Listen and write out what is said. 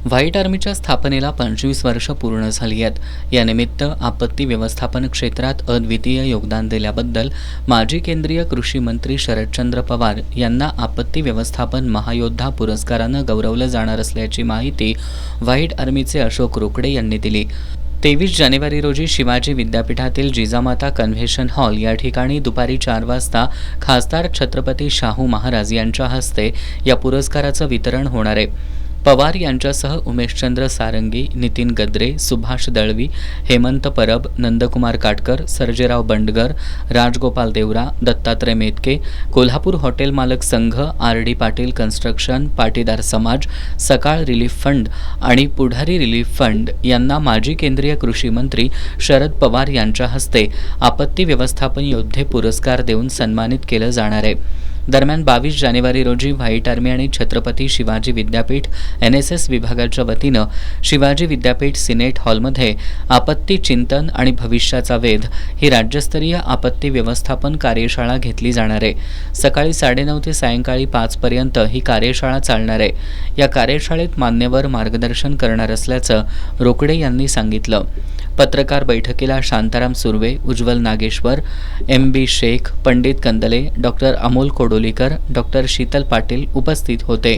White आर्मीच्या स्थापनेला 25 वर्ष पूर्ण झाली आहेत. यानिमित्त आपत्ती व्यवस्थापन क्षेत्रात अद्वितीय योगदान दिल्याबद्दल माजी केंद्रीय कृषी मंत्री शरदचंद्र पवार यांना आपत्ती व्यवस्थापन महायोद्धा पुरस्कारानं गौरवलं जाणार असल्याची माहिती व्हाईट आर्मीचे अशोक रोकडे यांनी दिली. 23 जानेवारी रोजी शिवाजी विद्यापीठातील जिजामाता कन्व्हेन्शन हॉल या ठिकाणी दुपारी 4 वाजता खासदार छत्रपती शाहू महाराज यांच्या हस्ते या पुरस्काराचं वितरण होणार आहे. पवार यांच्यासह उमेशचंद्र सारंगी, नितीन गद्रे, सुभाष दळवी, हेमंत परब, नंदकुमार काटकर, सर्जेराव बंडगर, राजगोपाल देवरा, दत्तात्रय मेतके, कोल्हापूर हॉटेल मालक संघ, RD पाटील कन्स्ट्रक्शन, पाटीदार समाज, सकाळ रिलीफ फंड आणि पुढारी रिलीफ फंड यांना माजी केंद्रीय कृषी मंत्री शरद पवार यांच्या हस्ते आपत्ती व्यवस्थापन योद्धे पुरस्कार देऊन सन्मानित केलं जाणार आहे. दरम्यान 22 जानेवारी रोजी व्हाईट आर्मी आणि छत्रपती शिवाजी विद्यापीठ NSS विभागाच्या वतीनं शिवाजी विद्यापीठ सिनेट हॉलमध्ये आपत्ती चिंतन आणि भविष्याचा वेध ही राज्यस्तरीय आपत्ती व्यवस्थापन कार्यशाळा घेतली जाणार आहे. सकाळी 9:30 ते सायंकाळी 5 पर्यंत ही कार्यशाळा चालणार आहे. या कार्यशाळेत मान्यवर मार्गदर्शन करणार असल्याचं रोकडे यांनी सांगितलं. पत्रकार बैठकीला Shantaram Surve, Ujjwal Nageshwar, MB Shaikh, Pandit Kandale, doctor Amol Kodolikar, doctor Sheetal Patil उपस्थित होते.